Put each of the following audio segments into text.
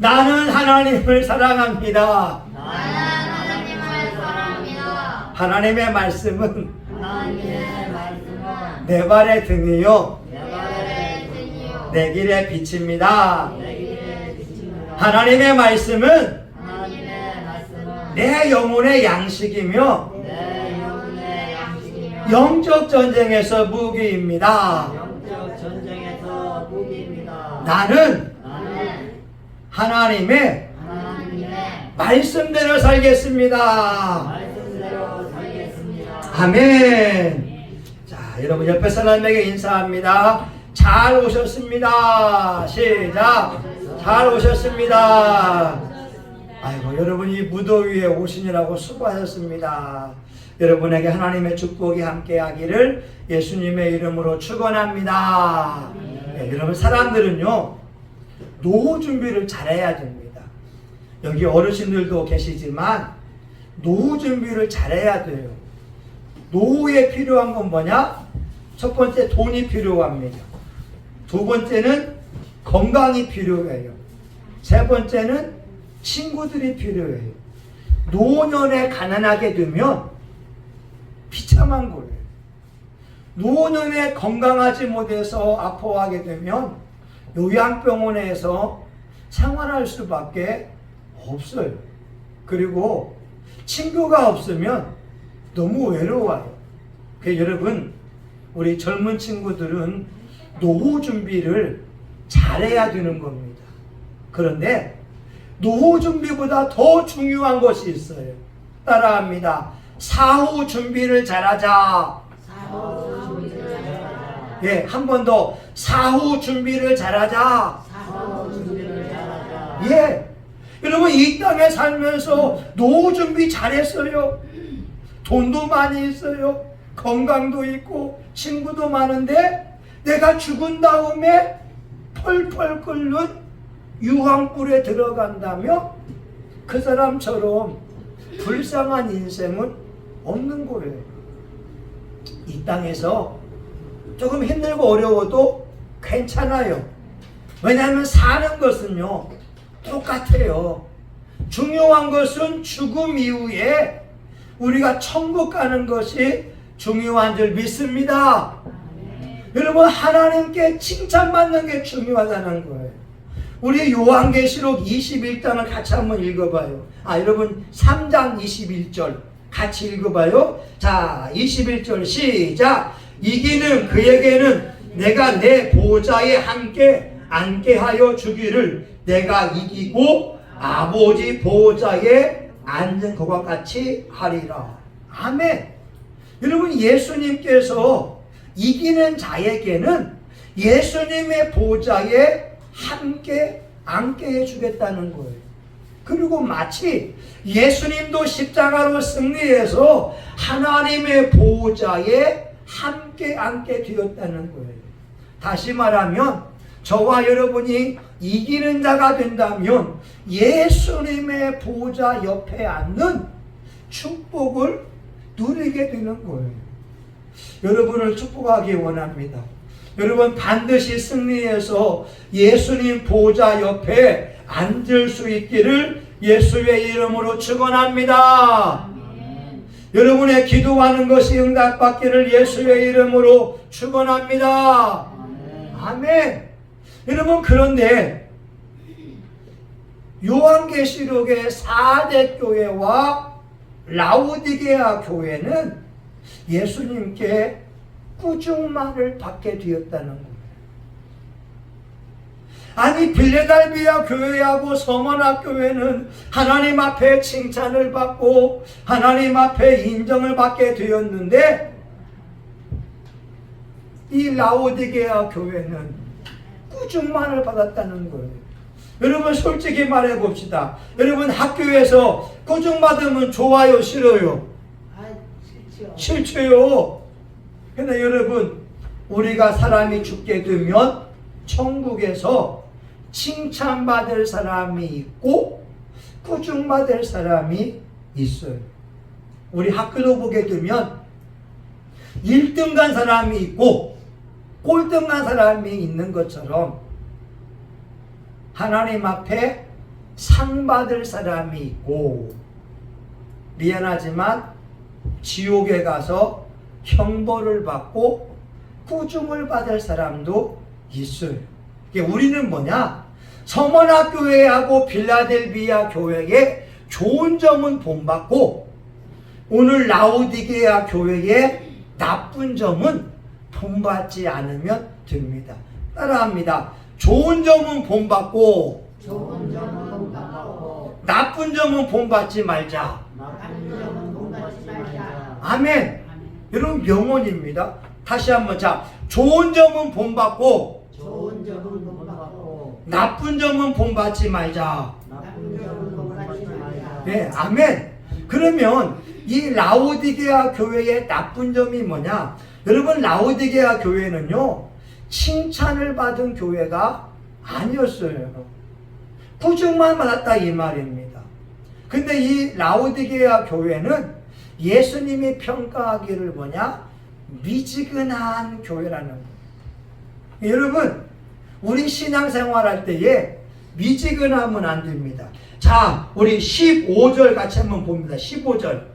나는 하나님을 사랑합니다. 나는 하나님을 사랑합니다. 하나님의 말씀은 하나님의 말씀은 내 발의 등이요 내 발의 등이요 내 길의 빛입니다. 내 길의 빛입니다. 하나님의 말씀은 하나님의 말씀은 내 영혼의 양식이며 내 영혼의 양식이며 영적 전쟁에서 무기입니다. 영적 전쟁에서 무기입니다. 나는 나는 하나님의 하나님의 말씀대로 살겠습니다. 말씀대로 살겠습니다. 아멘. 자, 여러분 옆에 사람에게 인사합니다. 잘 오셨습니다. 시작. 잘 오셨습니다. 아이고, 여러분이 무더위에 오시느라고 수고하셨습니다. 여러분에게 하나님의 축복이 함께하기를 예수님의 이름으로 축원합니다. 네, 여러분 사람들은요 노후 준비를 잘해야 됩니다. 여기 어르신들도 계시지만 노후 준비를 잘해야 돼요. 노후에 필요한 건 뭐냐? 첫 번째 돈이 필요합니다. 두 번째는 건강이 필요해요. 세 번째는 친구들이 필요해요. 노년에 가난하게 되면 비참한 거예요. 노년에 건강하지 못해서 아파하게 되면 요양병원에서 생활할 수밖에 없어요. 그리고 친구가 없으면 너무 외로워요. 그래서 여러분, 우리 젊은 친구들은 노후 준비를 잘해야 되는 겁니다. 그런데 노후 준비보다 더 중요한 것이 있어요. 따라합니다. 사후 준비를 잘하자. 사후 준비를 잘하자. 예, 한 번 더. 사후 준비를 잘하자. 사후 준비를 잘하자. 예. 여러분, 이 땅에 살면서 노후 준비 잘했어요. 돈도 많이 있어요. 건강도 있고, 친구도 많은데, 내가 죽은 다음에 펄펄 끓는 유황불에 들어간다며 그 사람처럼 불쌍한 인생은 없는 거예요. 이 땅에서 조금 힘들고 어려워도 괜찮아요. 왜냐하면 사는 것은요 똑같아요. 중요한 것은 죽음 이후에 우리가 천국 가는 것이 중요한 줄 믿습니다. 여러분, 하나님께 칭찬받는 게 중요하다는 거예요. 우리 요한계시록 21장을 같이 한번 읽어봐요. 여러분 3장 21절 같이 읽어봐요. 자, 21절 시작. 이기는 그에게는 내가 내 보좌에 함께 앉게 하여 주기를 내가 이기고 아버지 보좌에 앉은 것과 같이 하리라. 아멘. 여러분, 예수님께서 이기는 자에게는 예수님의 보좌에 함께 앉게 해주겠다는 거예요. 그리고 마치 예수님도 십자가로 승리해서 하나님의 보좌에 함께 앉게 되었다는 거예요. 다시 말하면 저와 여러분이 이기는 자가 된다면 예수님의 보좌 옆에 앉는 축복을 누리게 되는 거예요. 여러분을 축복하기 원합니다. 여러분, 반드시 승리해서 예수님 보좌 옆에 앉을 수 있기를 예수의 이름으로 축원합니다. 아멘. 여러분의 기도하는 것이 응답받기를 예수의 이름으로 축원합니다. 아멘. 아멘. 여러분, 그런데 요한계시록의 4대 교회와 라우디게아 교회는 예수님께 꾸중만을 받게 되었다는 거예요. 아니, 빌레달비아 교회하고 서머나 교회는 하나님 앞에 칭찬을 받고 하나님 앞에 인정을 받게 되었는데 이 라오디게아 교회는 꾸중만을 받았다는 거예요. 여러분, 솔직히 말해 봅시다. 여러분, 학교에서 꾸중받으면 좋아요, 싫어요? 싫죠. 근데 여러분, 우리가 사람이 죽게 되면 천국에서 칭찬받을 사람이 있고 꾸중받을 사람이 있어요. 우리 학교도 보게 되면 1등 간 사람이 있고 꼴등 간 사람이 있는 것처럼 하나님 앞에 상 받을 사람이 있고, 미안하지만 지옥에 가서 형벌을 받고 꾸중을 받을 사람도 있어요. 우리는 뭐냐? 서머나 교회하고 빌라델비아 교회의 좋은 점은 본받고, 오늘 라오디게아 교회의 나쁜 점은 본받지 않으면 됩니다. 따라합니다. 좋은 점은 본받고, 좋은 점은 본받고, 나쁜 점은 본받지 말자. 나쁜 점은 본받지 말자. 아멘. 여러분 명언입니다. 다시 한번, 자, 좋은 점은 본받고, 좋은 점은 본받고, 나쁜 점은 본받지 말자. 나쁜 점은 본받지 말자. 네, 아멘. 그러면 이 라오디게아 교회의 나쁜 점이 뭐냐? 여러분, 라오디게아 교회는요, 칭찬을 받은 교회가 아니었어요. 꾸중만 받았다 이 말입니다. 근데 이 라오디게아 교회는 예수님이 평가하기를 뭐냐? 미지근한 교회라는 거예요. 여러분, 우리 신앙생활 할 때에 미지근하면 안 됩니다. 자, 우리 15절 같이 한번 봅니다. 15절.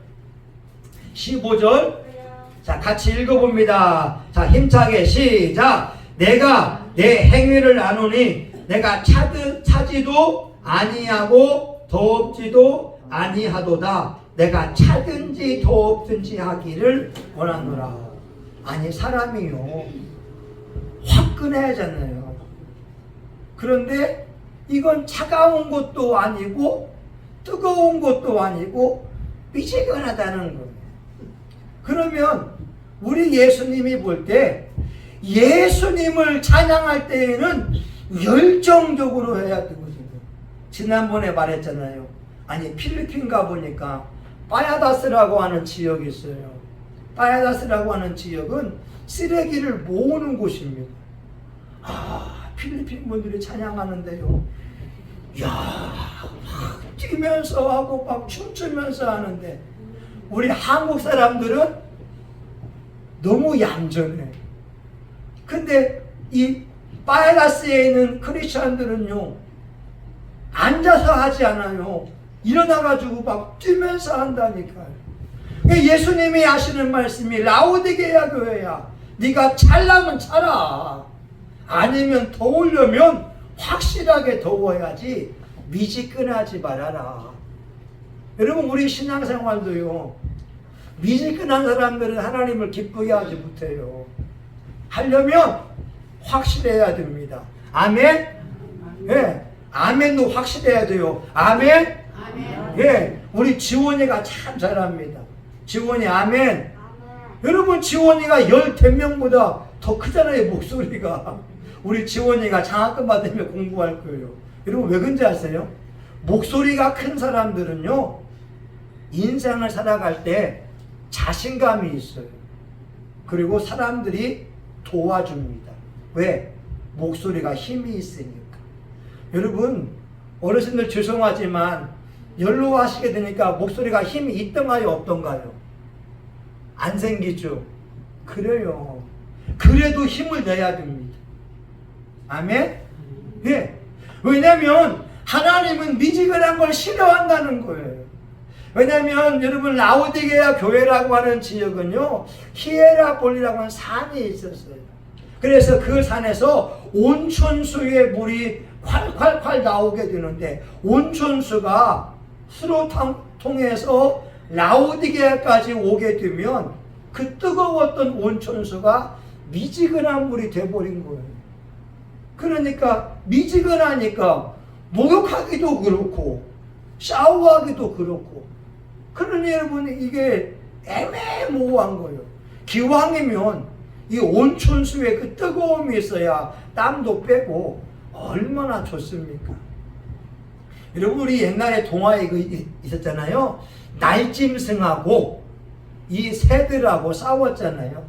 자, 같이 읽어봅니다. 자, 힘차게 시작. 내가 내 행위를 아노니 내가 차지도 아니하고 더없지도 아니하도다. 내가 차든지 더없든지 하기를 원하노라. 아니, 사람이요, 화끈해야잖아요. 그런데 이건 차가운 것도 아니고 뜨거운 것도 아니고 미지근하다는 거예요. 그러면 우리 예수님이 볼 때, 예수님을 찬양할 때에는 열정적으로 해야 되거든요. 지난번에 말했잖아요. 아니, 필리핀 가보니까 빠야다스라고 하는 지역이 있어요. 빠야다스라고 하는 지역은 쓰레기를 모으는 곳입니다. 아, 필리핀 분들이 찬양하는데요, 야, 막 뛰면서 하고 막 춤추면서 하는데, 우리 한국 사람들은 너무 얌전해. 근데 이 파야다스에 있는 크리스천들은요, 앉아서 하지 않아요. 일어나가지고 막 뛰면서 한다니까요. 예수님이 하시는 말씀이, 라오디게아 교회야, 네가 찰라면 차라. 아니면 더우려면 확실하게 더워야지 미지근하지 말아라. 여러분, 우리 신앙생활도요, 미지근한 사람들은 하나님을 기쁘게 하지 못해요. 하려면 확실해야 됩니다. 아멘? 예, 아멘도 확실해야 돼요. 아멘? 예, 우리 지원이가 참 잘합니다. 지원이 아멘. 여러분, 지원이가 10명보다 더 크잖아요, 목소리가. 우리 지원이가 장학금 받으면 공부할 거예요. 여러분, 왜 그런지 아세요? 목소리가 큰 사람들은요, 인생을 살아갈 때 자신감이 있어요. 그리고 사람들이 도와줍니다. 왜? 목소리가 힘이 있으니까. 여러분, 어르신들 죄송하지만 연로하시게 되니까 목소리가 힘이 있던가요, 없던가요? 안 생기죠? 그래요. 그래도 힘을 내야 됩니다. 아멘? 예. 왜냐면 하나님은 미지근한 걸 싫어한다는 거예요. 왜냐면 여러분, 라오디게아 교회라고 하는 지역은요, 히에라볼리라고 하는 산이 있었어요. 그래서 그 산에서 온천수의 물이 콸콸콸 나오게 되는데, 온천수가 수로통해서 라오디게아까지 오게 되면 그 뜨거웠던 온천수가 미지근한 물이 돼버린 거예요. 그러니까 미지근하니까 목욕하기도 그렇고 샤워하기도 그렇고, 그러니 여러분, 이게 애매모호한 거예요. 기왕이면 이 온천수에 그 뜨거움이 있어야 땀도 빼고 얼마나 좋습니까? 여러분, 우리 옛날에 동화에 있었잖아요. 날짐승하고 이 새들하고 싸웠잖아요.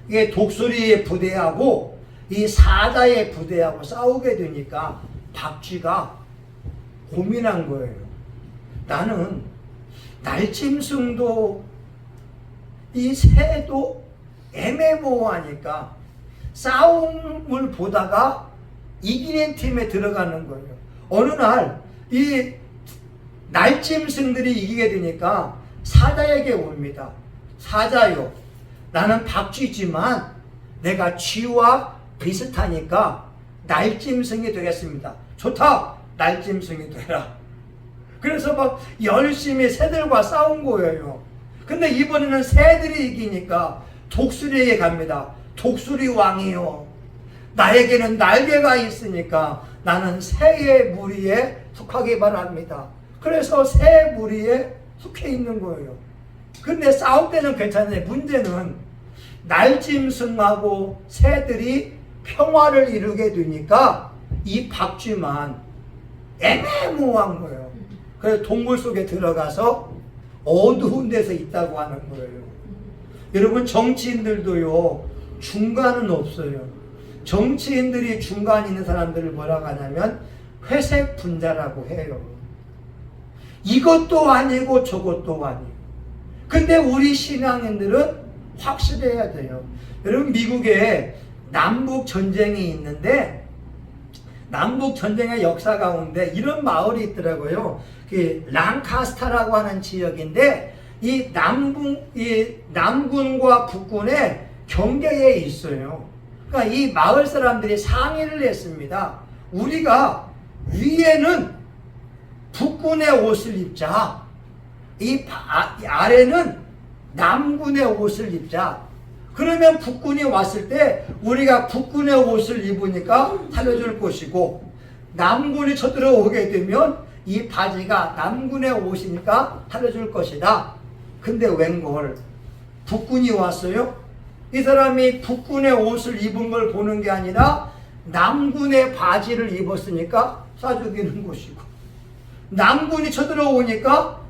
이게 독수리의 부대하고 이 사자의 부대하고 싸우게 되니까 박쥐가 고민한 거예요. 나는 날짐승도 이 새도 애매모호하니까 싸움을 보다가 이기는 팀에 들어가는 거예요. 어느 날 이 날짐승들이 이기게 되니까 사자에게 옵니다. 사자요, 나는 박쥐지만 내가 쥐와 비슷하니까 날짐승이 되겠습니다. 좋다, 날짐승이 되라. 그래서 막 열심히 새들과 싸운 거예요. 근데 이번에는 새들이 이기니까 독수리에게 갑니다. 독수리 왕이요, 나에게는 날개가 있으니까 나는 새의 무리에 속하기 바랍니다. 그래서 새 무리에 속해 있는 거예요. 근데 싸울 때는 괜찮은데 문제는 날짐승하고 새들이 평화를 이루게 되니까 이 박쥐만 애매모호한 거예요. 그래서 동굴 속에 들어가서 어두운 데서 있다고 하는 거예요. 여러분, 정치인들도요, 중간은 없어요. 정치인들이 중간에 있는 사람들을 뭐라고 하냐면 회색 분자라고 해요. 이것도 아니고 저것도 아니고. 근데 우리 신앙인들은 확실해야 돼요. 여러분, 미국에 남북 전쟁이 있는데 남북 전쟁의 역사 가운데 이런 마을이 있더라고요. 그 랑카스타라고 하는 지역인데 이 남군과 북군의 경계에 있어요. 그러니까 이 마을 사람들이 상의를 했습니다. 우리가 위에는 북군의 옷을 입자, 이 아래는 남군의 옷을 입자. 그러면 북군이 왔을 때 우리가 북군의 옷을 입으니까 살려줄 것이고, 남군이 쳐들어오게 되면 이 바지가 남군의 옷이니까 살려줄 것이다. 근데 웬걸 북군이 왔어요? 이 사람이 북군의 옷을 입은 걸 보는 게 아니라 남군의 바지를 입었으니까 쏴 죽이는 것이고, 남군이 쳐들어오니까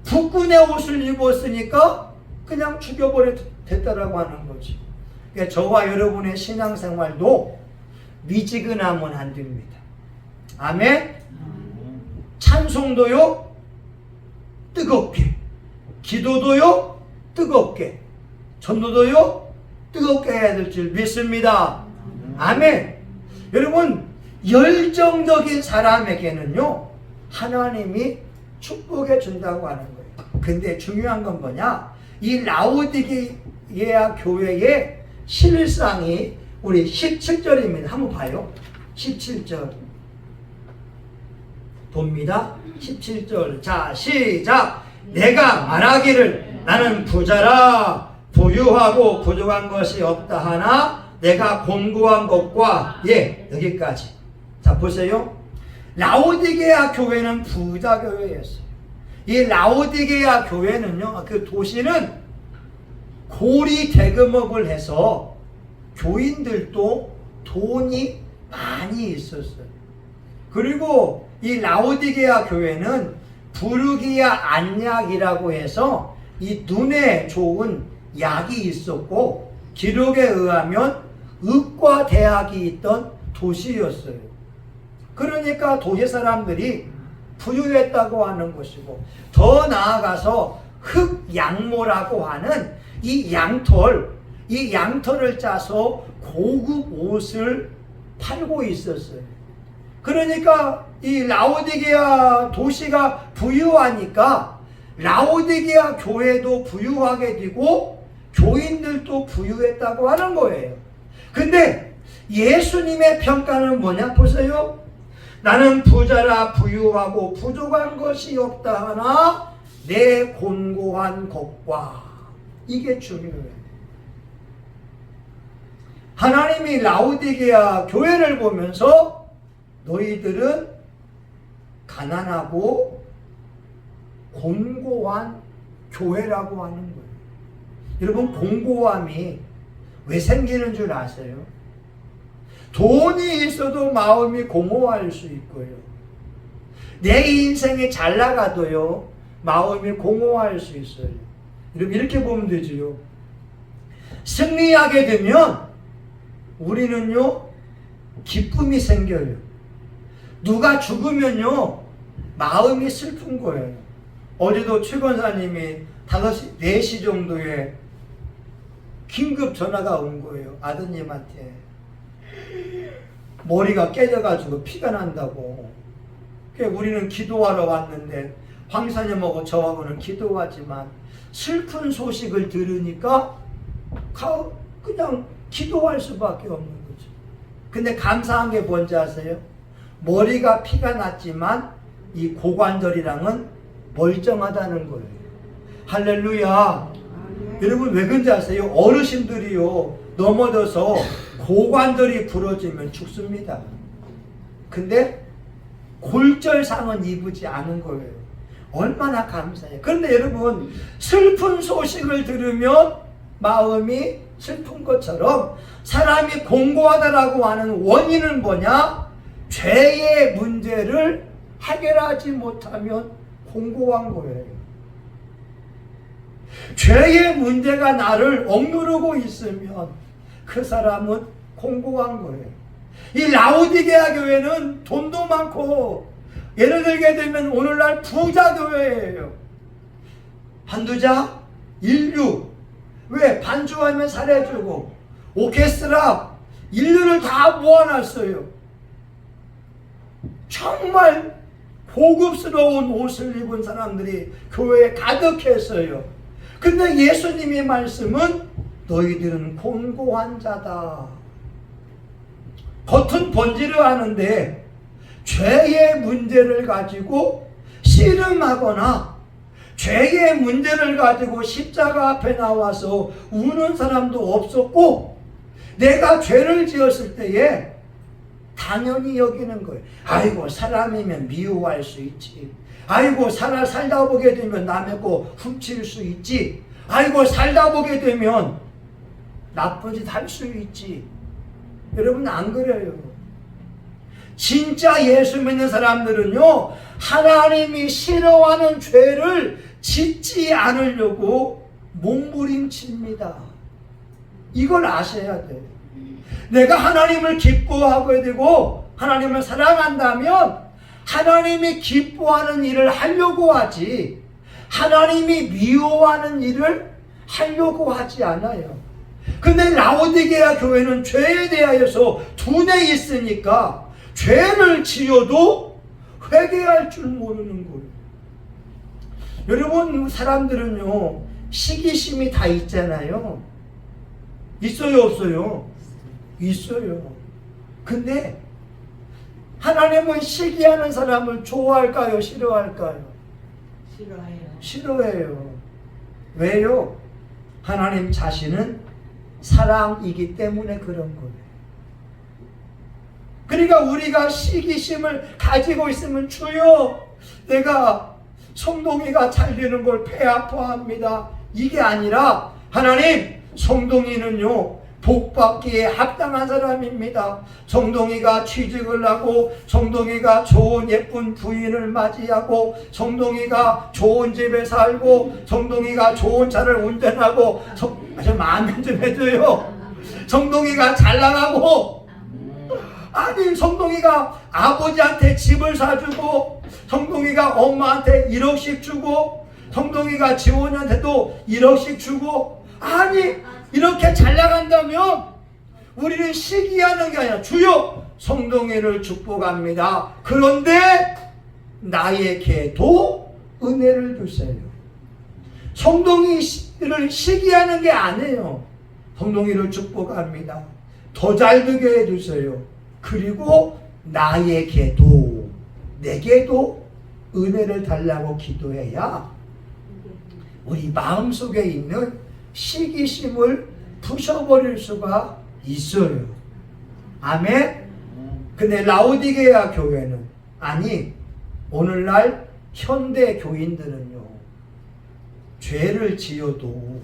북군의 옷을 입었으니까 그냥 죽여버려 됐다라고 하는 거지. 그러니까 저와 여러분의 신앙생활도 미지근하면 안 됩니다. 아멘? 찬송도요, 뜨겁게. 기도도요, 뜨겁게. 전도도요, 뜨겁게 해야 될 줄 믿습니다. 아멘. 여러분, 열정적인 사람에게는요, 하나님이 축복해 준다고 하는 거예요. 근데 중요한 건 뭐냐? 이 라오디게아 교회의 실상이 우리 17절입니다. 한번 봐요. 17절 봅니다. 17절. 자, 시작. 내가 말하기를 나는 부자라 부유하고 부족한 것이 없다 하나 내가 공고한 것과, 여기까지. 자, 보세요. 라오디게아 교회는 부자 교회였어요. 이 라오디게아 교회는요, 그 도시는 고리 대금업을 해서 교인들도 돈이 많이 있었어요. 그리고 이 라오디게아 교회는 부르기아 안약이라고 해서 이 눈에 좋은 약이 있었고, 기록에 의하면 의과 대학이 있던 도시였어요. 그러니까 도시 사람들이 부유했다고 하는 것이고, 더 나아가서 흑양모라고 하는 이 양털을 짜서 고급 옷을 팔고 있었어요. 그러니까 이 라오디게아 도시가 부유하니까 라오디게아 교회도 부유하게 되고 교인들도 부유했다고 하는 거예요. 근데 예수님의 평가는 뭐냐? 보세요. 나는 부자라 부유하고 부족한 것이 없다 하나 내 곤고한 것과. 이게 중요해요. 하나님이 라오디게아 교회를 보면서 너희들은 가난하고 곤고한 교회라고 하는 거예요. 여러분, 곤고함이 왜 생기는 줄 아세요? 돈이 있어도 마음이 공허할 수 있고요. 내 인생이 잘 나가도요, 마음이 공허할 수 있어요. 여러분, 이렇게 보면 되지요. 승리하게 되면 우리는요, 기쁨이 생겨요. 누가 죽으면요, 마음이 슬픈 거예요. 어제도 최 권사님이 5시, 4시 정도에 긴급 전화가 온 거예요. 아드님한테. 머리가 깨져가지고 피가 난다고. 우리는 기도하러 왔는데 황사님하고 저하고는 기도하지만 슬픈 소식을 들으니까 그냥 기도할 수밖에 없는 거죠. 근데 감사한 게 뭔지 아세요? 머리가 피가 났지만 이 고관절이랑은 멀쩡하다는 거예요. 할렐루야. 여러분 왜 그런지 아세요? 어르신들이요 넘어져서 고관절이 부러지면 죽습니다. 근데 골절상은 입지 않은 거예요. 얼마나 감사해요. 그런데 여러분 슬픈 소식을 들으면 마음이 슬픈 것처럼 사람이 공고하다라고 하는 원인은 뭐냐? 죄의 문제를 해결하지 못하면 공고한 거예요. 죄의 문제가 나를 억누르고 있으면 그 사람은 공고한 거예요. 이 라오디게아 교회는 돈도 많고 예를 들게 되면 오늘날 부자 교회예요. 반두자, 인류, 왜? 반주하면 살해주고 오케스트라, 인류를 다 모아놨어요. 정말 고급스러운 옷을 입은 사람들이 교회에 가득했어요. 근데 예수님의 말씀은 너희들은 공고한 자다. 겉은 번지르 하는데 죄의 문제를 가지고 씨름하거나 죄의 문제를 가지고 십자가 앞에 나와서 우는 사람도 없었고, 내가 죄를 지었을 때에 당연히 여기는 거예요. 아이고 사람이면 미워할 수 있지. 아이고 살다 보게 되면 남의 거 훔칠 수 있지. 아이고 살다 보게 되면 나쁜 짓 할 수 있지. 여러분 안 그래요. 진짜 예수 믿는 사람들은요 하나님이 싫어하는 죄를 짓지 않으려고 몸부림칩니다. 이걸 아셔야 돼요. 내가 하나님을 기뻐하게 되고 하나님을 사랑한다면 하나님이 기뻐하는 일을 하려고 하지 하나님이 미워하는 일을 하려고 하지 않아요. 근데 라오디게아 교회는 죄에 대하여서 둔해 있으니까 죄를 지어도 회개할 줄 모르는 거예요. 여러분 사람들은요 시기심이 다 있잖아요. 있어요 없어요? 있어요. 근데 하나님은 시기하는 사람을 좋아할까요? 싫어할까요? 싫어해요. 싫어해요. 왜요? 하나님 자신은 사랑이기 때문에 그런 거예요. 그러니까 우리가 시기심을 가지고 있으면 주여 내가 성동이가 잘 되는 걸 배 아파합니다. 이게 아니라 하나님 성동이는요 복받기에 합당한 사람입니다. 성동이가 취직을 하고 성동이가 좋은 예쁜 부인을 맞이하고 성동이가 좋은 집에 살고 성동이가 좋은 차를 운전하고 마음에 좀 해줘요. 성동이가 잘 나가고 아니 성동이가 아버지한테 집을 사주고 성동이가 엄마한테 1억씩 주고 성동이가 지원이한테도 1억씩 주고 아니 이렇게 잘 나간다면 우리는 시기하는 게 아니라 주여 성동이를 축복합니다. 그런데 나에게도 은혜를 주세요. 성동이를 시기하는 게 아니에요. 성동이를 축복합니다. 더 잘 되게 해주세요. 그리고 나에게도 내게도 은혜를 달라고 기도해야 우리 마음속에 있는 시기심을 부셔버릴 수가 있어요. 아멘. 근데 라오디게아 교회는 아니 오늘날 현대 교인들은요 죄를 지어도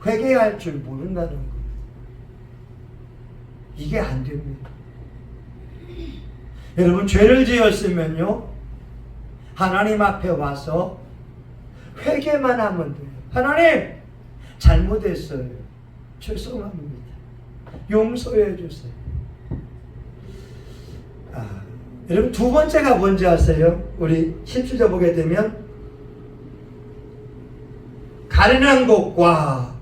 회개할 줄 모른다는 거예요. 이게 안 됩니다. 여러분 죄를 지었으면요 하나님 앞에 와서 회개만 하면 돼요. 하나님 잘못했어요. 죄송합니다. 용서해 주세요. 여러분 두 번째가 뭔지 아세요? 우리 10주제 보게 되면 가난한 것과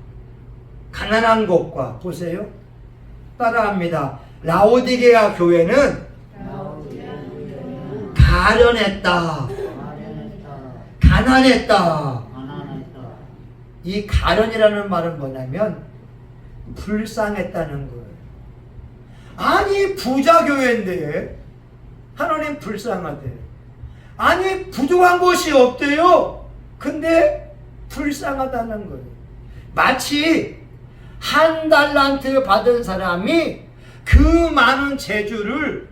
보세요. 따라합니다. 라오디게아 교회는 가련했다. 가난했다. 이 가련이라는 말은 뭐냐면 불쌍했다는 거예요. 아니 부자 교회인데 하나님 불쌍하대. 아니 부족한 것이 없대요. 근데 불쌍하다는 거예요. 마치 한 달란트 받은 사람이 그 많은 재주를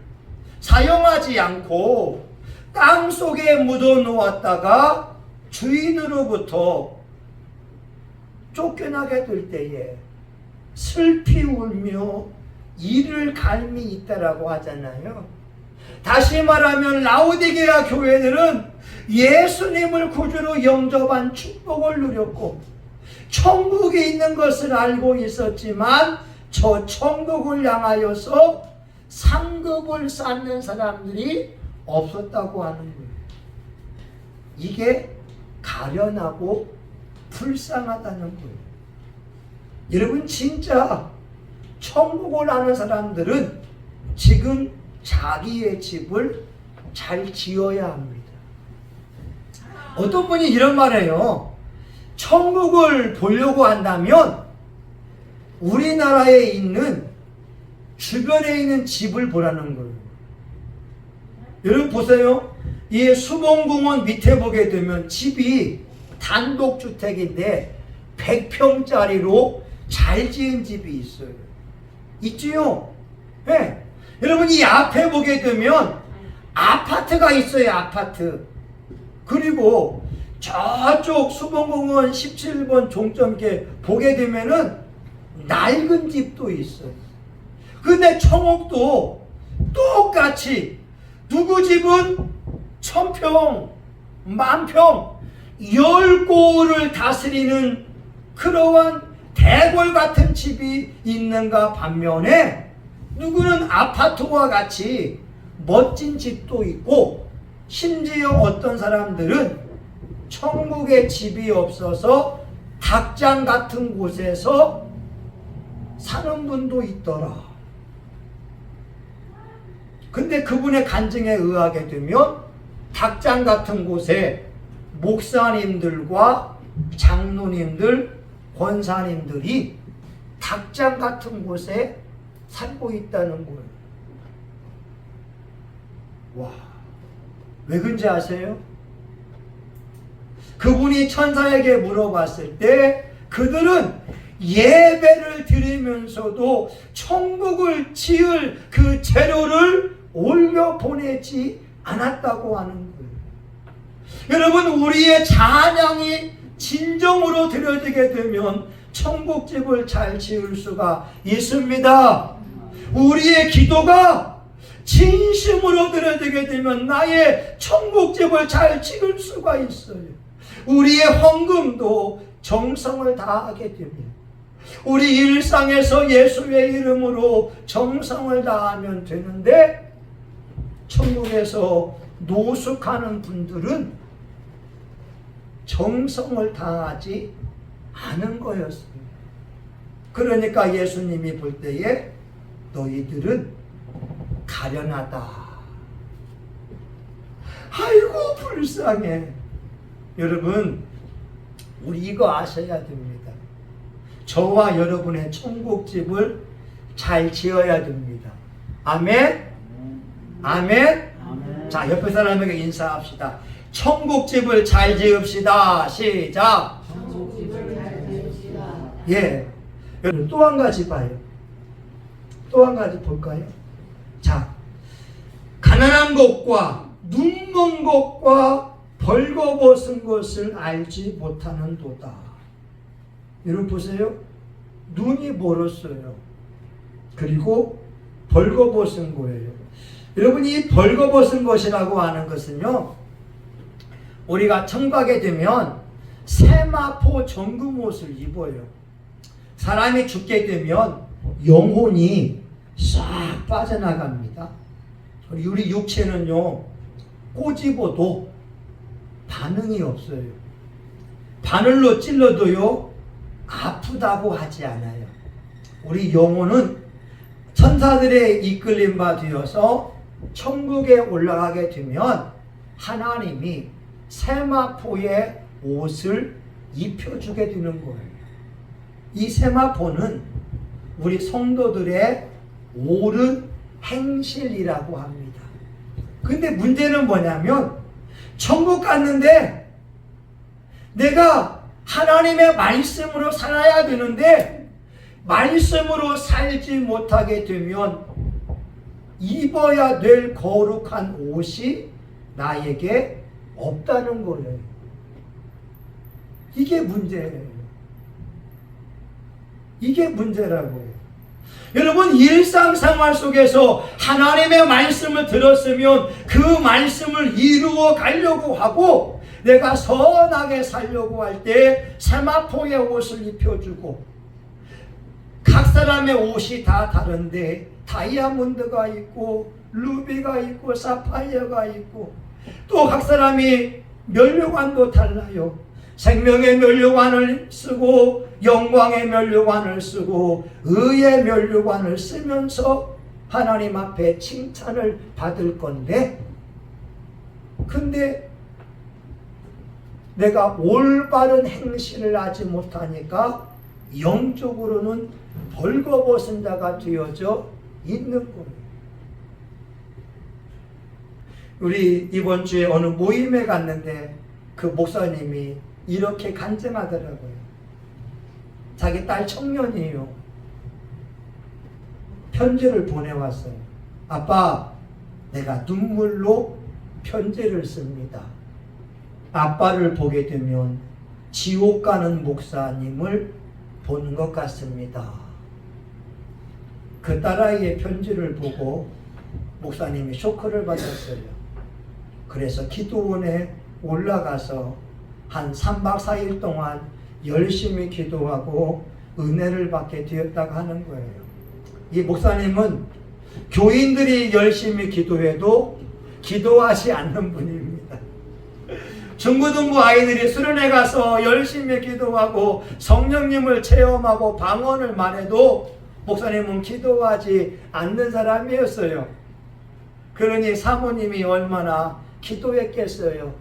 사용하지 않고 땅 속에 묻어 놓았다가 주인으로부터 쫓겨나게 될 때에 슬피 울며 이를 갈미 있다라고 하잖아요. 다시 말하면 라오디게아 교회들은 예수님을 구주로 영접한 축복을 누렸고 천국에 있는 것을 알고 있었지만 저 천국을 향하여서 상급을 쌓는 사람들이 없었다고 하는 거예요. 이게 가련하고 불쌍하다는 거예요. 여러분 진짜 천국을 아는 사람들은 지금 자기의 집을 잘 지어야 합니다. 어떤 분이 이런 말해요. 천국을 보려고 한다면 우리나라에 있는 주변에 있는 집을 보라는 거예요. 여러분 보세요. 이 수봉공원 밑에 보게 되면 집이 단독주택인데 100평짜리로 잘 지은 집이 있어요. 있지요? 네. 여러분 이 앞에 보게 되면 아파트가 있어요. 아파트. 그리고 저쪽 수봉공원 17번 종점계 보게 되면은 낡은 집도 있어요. 근데 청옥도 똑같이 누구 집은 1000평, 10,000평, 10고을을 다스리는 그러한 대궐 같은 집이 있는가 반면에 누구는 아파트와 같이 멋진 집도 있고 심지어 어떤 사람들은 천국에 집이 없어서 닭장 같은 곳에서 사는 분도 있더라. 근데 그분의 간증에 의하게 되면 닭장 같은 곳에 목사님들과 장로님들, 권사님들이 닭장 같은 곳에 살고 있다는 거예요. 와, 왜 그런지 아세요? 그분이 천사에게 물어봤을 때 그들은 예배를 드리면서도 천국을 지을 그 재료를 올려 보내지 않았다고 하는 거예요. 여러분 우리의 찬양이 진정으로 드려지게 되면 천국집을 잘 지을 수가 있습니다. 우리의 기도가 진심으로 드려지게 되면 나의 천국집을 잘 지을 수가 있어요. 우리의 헌금도 정성을 다하게 됩니다. 우리 일상에서 예수의 이름으로 정성을 다하면 되는데 천국에서 노숙하는 분들은 정성을 다하지 않은 거였습니다. 그러니까 예수님이 볼 때에 너희들은 가련하다. 아이고 불쌍해. 여러분 우리 이거 아셔야 됩니다. 저와 여러분의 천국집을 잘 지어야 됩니다. 아멘? 아멘? 아멘. 자, 옆에 사람에게 인사합시다. 천국집을 잘 지읍시다. 시작. 천국집을 잘 지읍시다. 예. 여러분 또 한 가지 봐요. 또 한 가지 볼까요? 자, 가난한 것과 눈먼 것과 벌거벗은 것을 알지 못하는 도다. 여러분 보세요. 눈이 멀었어요. 그리고 벌거벗은 거예요. 여러분 이 벌거벗은 것이라고 하는 것은요, 우리가 청각에 되면 세마포 정금옷을 입어요. 사람이 죽게 되면 영혼이 싹 빠져나갑니다. 우리 육체는요 꼬집어도 반응이 없어요. 바늘로 찔러도요 아프다고 하지 않아요. 우리 영혼은 천사들의 이끌림 바 되어서 천국에 올라가게 되면 하나님이 세마포의 옷을 입혀주게 되는 거예요. 이 세마포는 우리 성도들의 옳은 행실이라고 합니다. 근데 문제는 뭐냐면 천국 갔는데 내가 하나님의 말씀으로 살아야 되는데 말씀으로 살지 못하게 되면 입어야 될 거룩한 옷이 나에게 없다는 거예요. 이게 문제예요. 이게 문제라고요. 여러분, 일상생활 속에서 하나님의 말씀을 들었으면 그 말씀을 이루어 가려고 하고 내가 선하게 살려고 할 때 세마포의 옷을 입혀주고, 각 사람의 옷이 다 다른데 다이아몬드가 있고 루비가 있고 사파이어가 있고, 또 각 사람이 면류관도 달라요. 생명의 면류관을 쓰고 영광의 면류관을 쓰고 의의 면류관을 쓰면서 하나님 앞에 칭찬을 받을 건데, 근데 내가 올바른 행실을 하지 못하니까 영적으로는 벌거벗은 자가 되어져 있는 거예요. 우리 이번 주에 어느 모임에 갔는데 그 목사님이 이렇게 간증하더라고요. 자기 딸 청년이에요. 편지를 보내왔어요. 아빠, 내가 눈물로 편지를 씁니다. 아빠를 보게 되면 지옥 가는 목사님을 본 것 같습니다. 그 딸아이의 편지를 보고 목사님이 쇼크를 받았어요. 그래서 기도원에 올라가서 한 3박 4일 동안 열심히 기도하고 은혜를 받게 되었다고 하는 거예요. 이 목사님은 교인들이 열심히 기도해도 기도하지 않는 분입니다. 중고등부 아이들이 수련회 가서 열심히 기도하고 성령님을 체험하고 방언을 말해도 목사님은 기도하지 않는 사람이었어요. 그러니 사모님이 얼마나 기도했겠어요.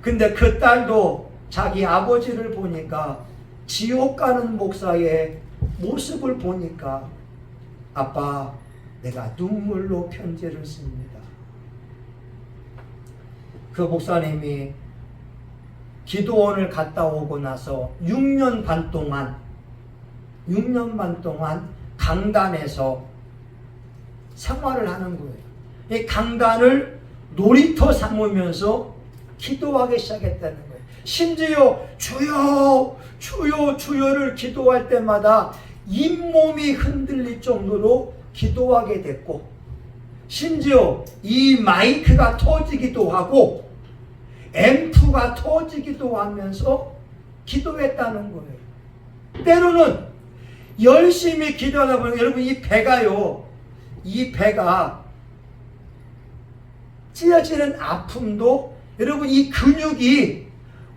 근데 그 딸도 자기 아버지를 보니까 지옥 가는 목사의 모습을 보니까 아빠, 내가 눈물로 편지를 씁니다. 그 목사님이 기도원을 갔다 오고 나서 6년 반 동안 강단에서 생활을 하는 거예요. 이 강단을 놀이터 삼으면서 기도하기 시작했다는 거예요. 심지어 주여 주여 주여를 기도할 때마다 잇몸이 흔들릴 정도로 기도하게 됐고, 심지어 이 마이크가 터지기도 하고 앰프가 터지기도 하면서 기도했다는 거예요. 때로는 열심히 기도하다 보면 여러분 이 배가 찢어지는 아픔도, 여러분 이 근육이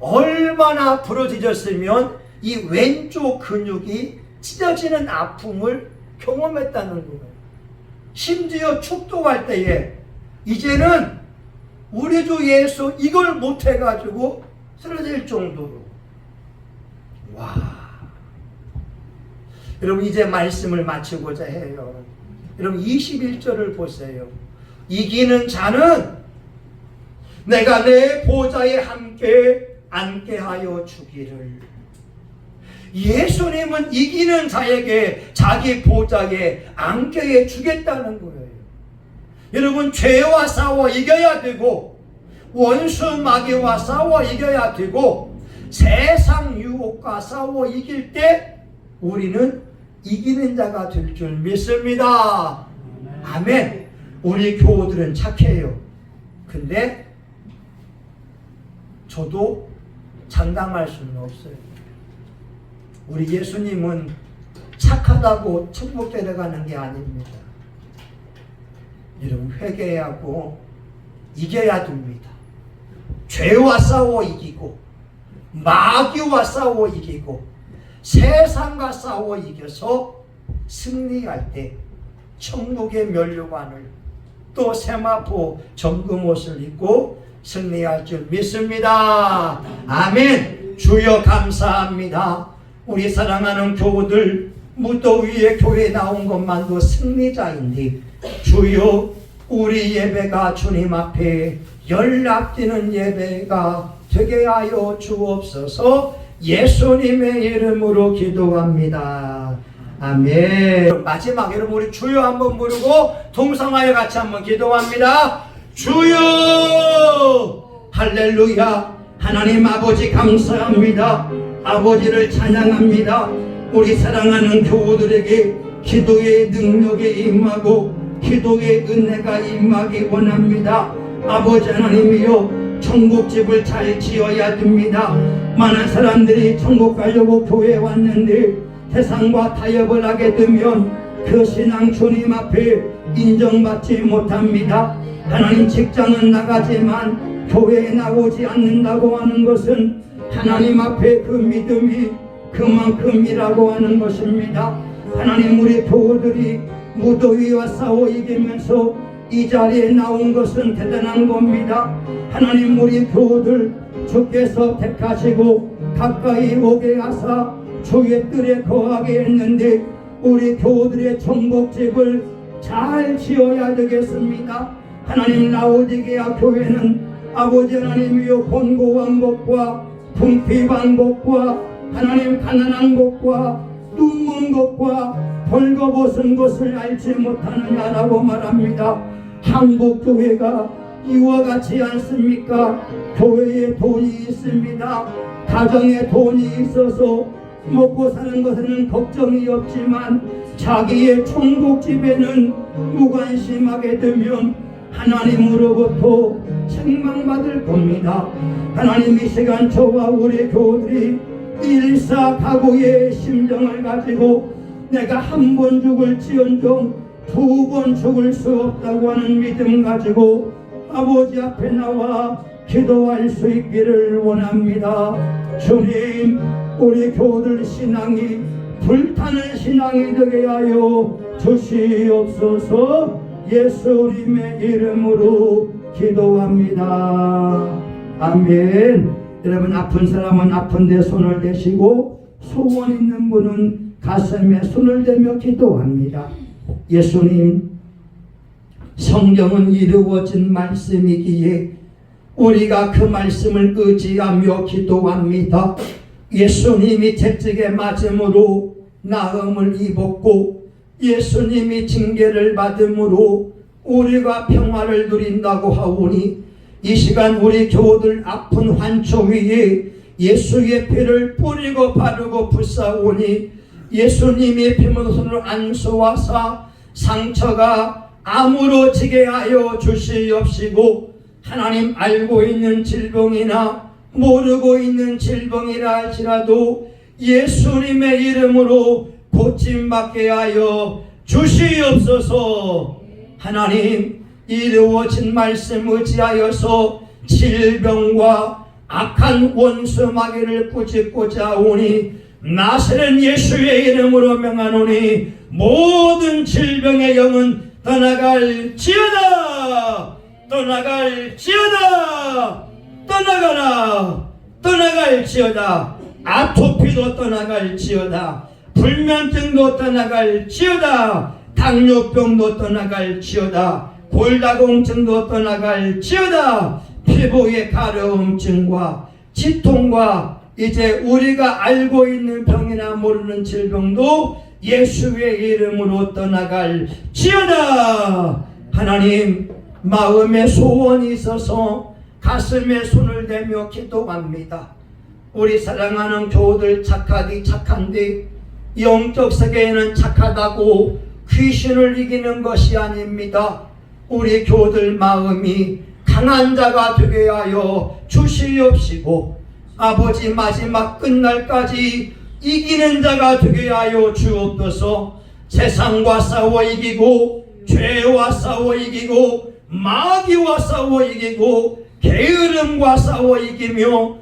얼마나 부러지셨으면 이 왼쪽 근육이 찢어지는 아픔을 경험했다는 거예요. 심지어 축도할 때에 이제는 우리 주 예수 이걸 못해가지고 쓰러질 정도로. 와, 여러분 이제 말씀을 마치고자 해요. 여러분 21절을 보세요. 이기는 자는 내가 내 보좌에 함께 앉게 하여 주기를. 예수님은 이기는 자에게 자기 보좌에 앉게 해 주겠다는 거예요. 여러분, 죄와 싸워 이겨야 되고 원수 마귀와 싸워 이겨야 되고 세상 유혹과 싸워 이길 때 우리는 이기는 자가 될 줄 믿습니다. 아멘. 우리 교우들은 착해요. 근데 저도 장담할 수는 없어요. 우리 예수님은 착하다고 천국 데려가는 게 아닙니다. 여러분, 회개하고 이겨야 됩니다. 죄와 싸워 이기고 마귀와 싸워 이기고 세상과 싸워 이겨서 승리할 때 천국의 면류관을 또 세마포 정금옷을 입고 승리할 줄 믿습니다. 아멘. 주여 감사합니다. 우리 사랑하는 교우들, 무더위에 교회에 나온 것만도 승리자인데 주여, 우리 예배가 주님 앞에 연락되는 예배가 되게 하여 주옵소서. 예수님의 이름으로 기도합니다. 아멘. 마지막 여러분 우리 주여 한번 부르고 동성하여 같이 한번 기도합니다. 주여, 할렐루야. 하나님 아버지 감사합니다. 아버지를 찬양합니다. 우리 사랑하는 교우들에게 기도의 능력이 임하고 기도의 은혜가 임하기 원합니다. 아버지 하나님이여, 천국집을 잘 지어야 됩니다. 많은 사람들이 천국 가려고 교회에 왔는데 세상과 타협을 하게 되면 그 신앙 주님 앞에 인정받지 못합니다. 하나님, 직장은 나가지만 교회에 나오지 않는다고 하는 것은 하나님 앞에 그 믿음이 그만큼이라고 하는 것입니다. 하나님, 우리 교우들이 무더위와 싸워 이기면서 이 자리에 나온 것은 대단한 겁니다. 하나님, 우리 교우들 주께서 택하시고 가까이 오게 하사 주의 뜰에 거하게 했는데 우리 교우들의 천국집을 잘 지어야 되겠습니다. 하나님, 라오디게아 교회는 아버지 하나님이여 곤고한 것과 궁핍한 것과 하나님 가난한 것과 눈먼 것과 벌거벗은 것을 알지 못하느냐라고 말합니다. 한국 교회가 이와 같지 않습니까? 교회에 돈이 있습니다. 가정에 돈이 있어서 먹고 사는 것에는 걱정이 없지만 자기의 천국집에는 무관심하게 되면 하나님으로부터 책망받을 겁니다. 하나님, 이 시간 저와 우리 교우들이 일사각오의 심정을 가지고 내가 한 번 죽을지언정 두 번 죽을 수 없다고 하는 믿음 가지고 아버지 앞에 나와 기도할 수 있기를 원합니다. 주님, 우리 교우들 신앙이 불타는 신앙이 되게 하여 주시옵소서. 예수님의 이름으로 기도합니다. 아멘. 여러분, 아픈 사람은 아픈 데 손을 대시고 소원 있는 분은 가슴에 손을 대며 기도합니다. 예수님, 성경은 이루어진 말씀이기에 우리가 그 말씀을 의지하며 기도합니다. 예수님이 채찍에 맞음으로 나음을 입었고 예수님이 징계를 받음으로 우리가 평화를 누린다고 하오니 이 시간 우리 교우들 아픈 환초 위에 예수의 피를 뿌리고 바르고 붓사오니 예수님이 피문손으로 안수하사 상처가 아무러지게 하여 주시옵시고 하나님, 알고 있는 질병이나 모르고 있는 질병이라 할지라도 예수님의 이름으로 고침받게 하여 주시옵소서. 하나님, 이루어진 말씀 의지하여서 질병과 악한 원수 마귀를 꾸짖고자 오니 나사렛 예수의 이름으로 명하노니 모든 질병의 영은 떠나갈지어다. 떠나갈지어다. 떠나가라. 떠나갈지어다. 아토피도 떠나갈지어다. 불면증도 떠나갈지어다. 당뇨병도 떠나갈지어다. 골다공증도 떠나갈지어다. 피부의 가려움증과 치통과 이제 우리가 알고 있는 병이나 모르는 질병도 예수의 이름으로 떠나갈지어다. 하나님, 마음에 소원이 있어서 가슴에 손을 대며 기도합니다. 우리 사랑하는 교우들 착하디 착한데 영적 세계에는 착하다고 귀신을 이기는 것이 아닙니다. 우리 교우들 마음이 강한 자가 되게 하여 주시옵시고 아버지, 마지막 끝날까지 이기는 자가 되게 하여 주옵소서. 세상과 싸워 이기고 죄와 싸워 이기고 마귀와 싸워 이기고 게으름과 싸워 이기며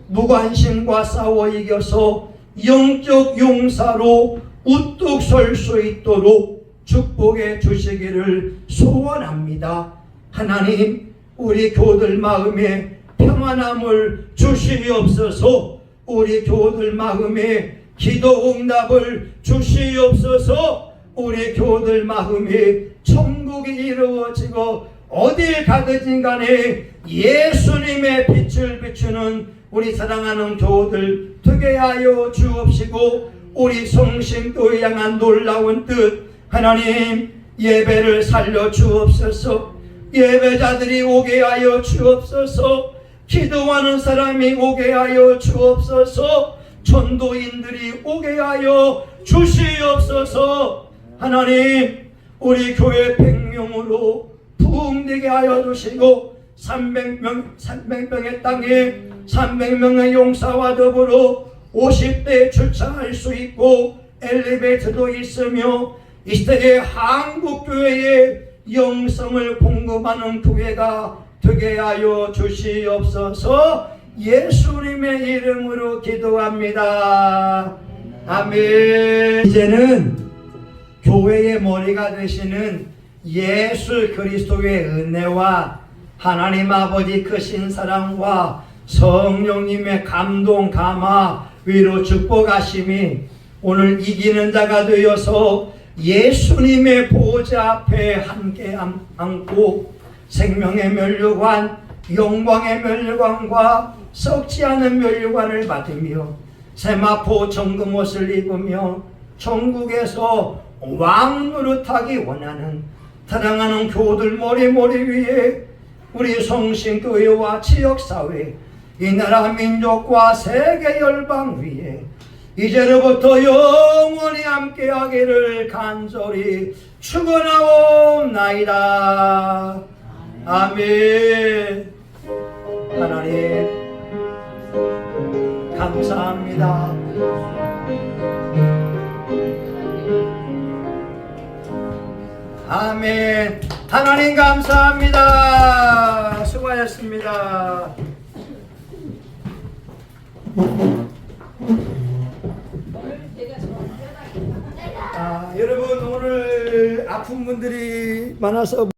무관심과 싸워 이겨서 영적 용사로 우뚝 설 수 있도록 축복해 주시기를 소원합니다. 하나님, 우리 교우들 마음에 평안함을 주시옵소서. 우리 교우들 마음에 기도 응답을 주시옵소서. 우리 교우들 마음에 천국이 이루어지고 어딜 가든지 간에 예수님의 빛을 비추는 우리 사랑하는 교우들 되게 하여 주옵시고, 우리 성심교회 향한 놀라운 뜻 하나님 예배를 살려 주옵소서. 예배자들이 오게 하여 주옵소서. 기도하는 사람이 오게 하여 주옵소서. 전도인들이 오게 하여 주시옵소서. 하나님 우리 교회 100명으로 부흥되게 하여 주시고 300명의 땅에 300명의 용사와 더불어 50대 주차할 수 있고 엘리베이터도 있으며 이 시대의 한국교회에 영성을 공급하는 교회가 되게 하여 주시옵소서. 예수님의 이름으로 기도합니다. 아멘. 이제는 교회의 머리가 되시는 예수 그리스도의 은혜와 하나님 아버지 크신 사랑과 성령님의 감동 감화 위로 축복하심이 오늘 이기는 자가 되어서 예수님의 보좌 앞에 함께 앉고 생명의 면류관 영광의 면류관과 썩지 않은 면류관을 받으며 세마포 정금옷을 입으며 천국에서 왕 노릇하기 원하는 사랑하는 교우들 머리 위에 우리 성신교회와 지역사회 이 나라 민족과 세계 열방 위에 이제로부터 영원히 함께하기를 간절히 축원하옵나이다. 아멘. 하나님 감사합니다. 아멘. 하나님 감사합니다. 수고하셨습니다. 여러분 오늘 아픈 분들이 많아서